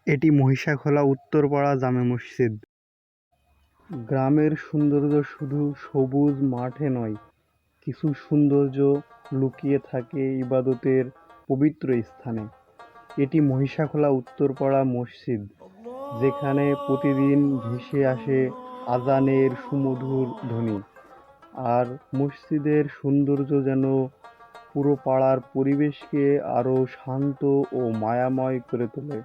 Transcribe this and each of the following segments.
এটি মহিষাখোলা উত্তরপাড়া জামে মসজিদ। গ্রামের সৌন্দর্য শুধু সবুজ মাঠে নয়, কিছু সৌন্দর্য লুকিয়ে থাকে ইবাদতের পবিত্র স্থানে। এটি মহিষাখোলা উত্তরপাড়া মসজিদ, যেখানে প্রতিদিন ভেসে আসে আজানের সুমধুর ধ্বনি। আর মসজিদের সৌন্দর্য যেন পুরো পাড়ার পরিবেশকে আরো শান্ত ও মায়াময় করে তোলে।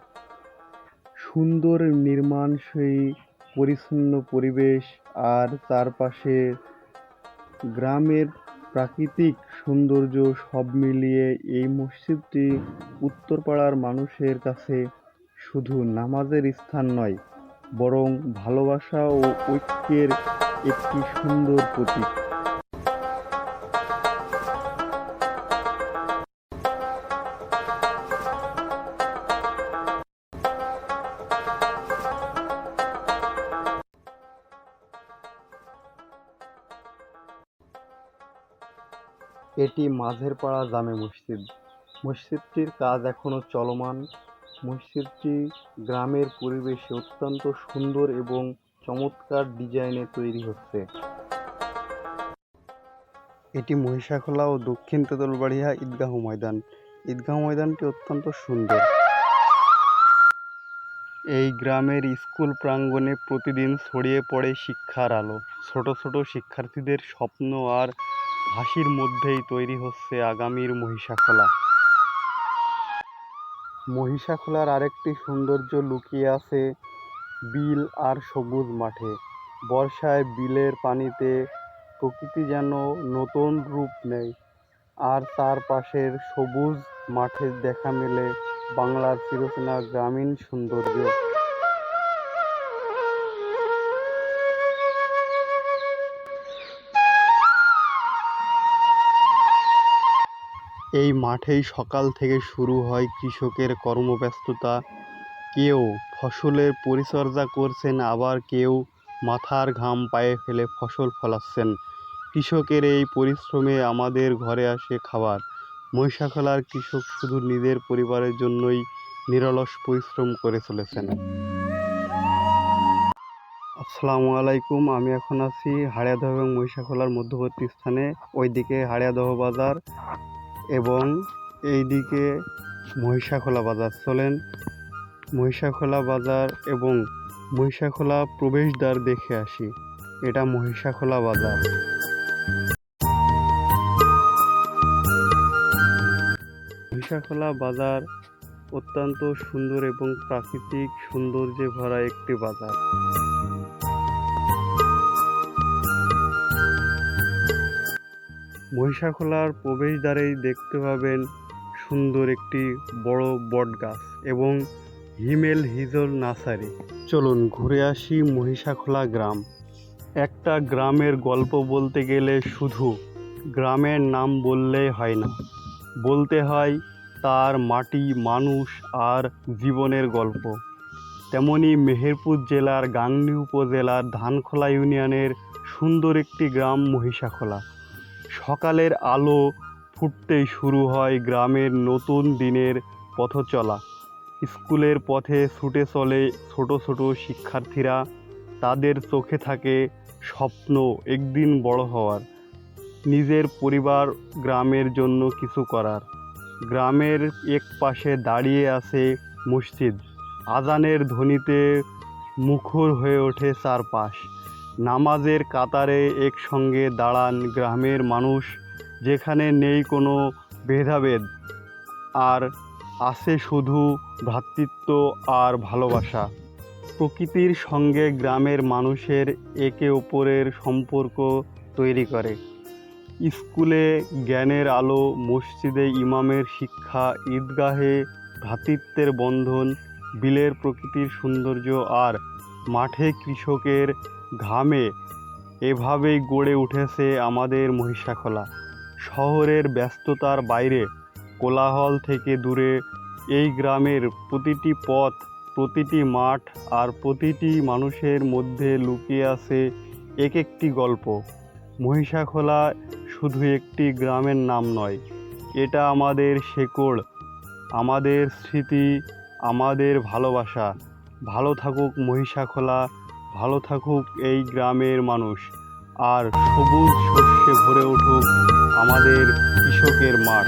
সুন্দর নির্মাণশৈলী, পরিচ্ছন্ন পরিবেশ আর চারপাশে গ্রামের প্রাকৃতিক সৌন্দর্য সব মিলিয়ে এই মসজিদটি উত্তরপাড়ার মানুষের কাছে শুধু নামাজের স্থান নয়, বরং ভালোবাসা ও ঐক্যের একটি সুন্দর প্রতীক। এটি মাঝেরপাড়া জামে মসজিদ। মসজিদটির কাজ এখনও চলমান। মসজিদটি গ্রামের পরিবেশে অত্যন্ত সুন্দর এবং চমৎকার ডিজাইনে তৈরি হচ্ছে। এটি মহিষাখোলা ও দক্ষিণ তেঁতুলবাড়িয়া ঈদগাহ ময়দান। ঈদগাহ ময়দানটি অত্যন্ত সুন্দর। এই গ্রামের স্কুল প্রাঙ্গণে প্রতিদিন ছড়িয়ে পড়ে শিক্ষার আলো। ছোট ছোট শিক্ষার্থীদের স্বপ্ন আর হাসির মধ্যেই তৈরি হচ্ছে আগামীর মহিষাখোলা। মহিষাখোলার আরেকটি সৌন্দর্য লুকিয়ে আছে বিল আর সবুজ মাঠে। বর্ষায় বিলের পানিতে প্রকৃতি যেন নতুন রূপ নেয়, আর চারপাশের সবুজ মাঠে দেখা মেলে বাংলার চিরচেনা গ্রামীণ সৌন্দর্য। এই মাঠেই সকাল থেকে শুরু হয় কৃষকের কর্মব্যস্ততা। কেউ ফসলের পরিচর্যা করছেন, আবার কেউ মাথার ঘাম পায়ে ফেলে ফসল ফলাচ্ছেন। কৃষকের এই পরিশ্রমে আমাদের ঘরে আসে খাবার। মহিষাখোলার কৃষক শুধু নিজের পরিবারের জন্যই নিরলস পরিশ্রম করে চলেছেন। আসসালামু আলাইকুম। আমি এখন আছি হাড়িয়াদহ এবং মহিষাখোলার মধ্যবর্তী স্থানে। ওইদিকে হাড়িয়াদহ বাজার এবং এইদিকে মহিষাখোলা বাজার। চলেন মহিষাখোলা বাজার এবং মহিষাখোলা প্রবেশদ্বার দেখে আসি। এটা মহিষাখোলা বাজার। মহিষাখোলা বাজার অত্যন্ত সুন্দর এবং প্রাকৃতিক সৌন্দর্যে ভরা একটি বাজার। মহিষাখোলার প্রবেশদ্বারেই দেখতে পাবেন সুন্দর একটি বড় বট গাছ এবং হিমেল হিজল নার্সারি। চলুন ঘুরে আসি মহিষাখোলা গ্রাম। একটা গ্রামের গল্প বলতে গেলে শুধু গ্রামের নাম বললেই হয় না, বলতে হয় তার মাটি, মানুষ আর জীবনের গল্প। তেমনি মেহেরপুর জেলার গাংনী উপজেলার ধানখোলা ইউনিয়নের সুন্দর একটি গ্রাম মহিষাখোলা। সকালের আলো ফুটতেই শুরু হয় গ্রামের নতুন দিনের পথচলা। স্কুলের পথে ছুটে চলে ছোট ছোট শিক্ষার্থীরা। তাদের চোখে থাকে স্বপ্ন একদিন বড় হওয়ার, নিজের পরিবার, গ্রামের জন্য কিছু করার। গ্রামের এক পাশে দাঁড়িয়ে আছে মসজিদ। আজানের ধ্বনিতে মুখর হয়ে ওঠে চারপাশ। নামাজের কাতারে একসঙ্গে দাঁড়ান গ্রামের মানুষ, যেখানে নেই কোনো ভেদাভেদ, আর আছে শুধু ভ্রাতৃত্ব আর ভালোবাসা। প্রকৃতির সঙ্গে গ্রামের মানুষের একে অপরের সম্পর্ক তৈরি করে। স্কুলে জ্ঞানের আলো, মসজিদে ইমামের শিক্ষা, ঈদগাহে ভ্রাতৃত্বের বন্ধন, বিলের প্রকৃতির সৌন্দর্য আর মাঠে কৃষকের ঘামে, এভাবেই গড়ে উঠেছে আমাদের মহিষাখোলা। শহরের ব্যস্ততার বাইরে, কোলাহল থেকে দূরে এই গ্রামের প্রতিটি পথ, প্রতিটি মাঠ আর প্রতিটি মানুষের মধ্যে লুকিয়ে আছে এক একটি গল্প। মহিষাখোলা শুধু একটি গ্রামের নাম নয়, এটা আমাদের শেকড়, আমাদের স্মৃতি আমাদের ভালোবাসা। ভালো থাকুক মহিষাখোলা, ভালো থাকুক এই গ্রামের মানুষ, আর সবুজ শস্যে ভরে উঠুক আমাদের কৃষকের মাঠ।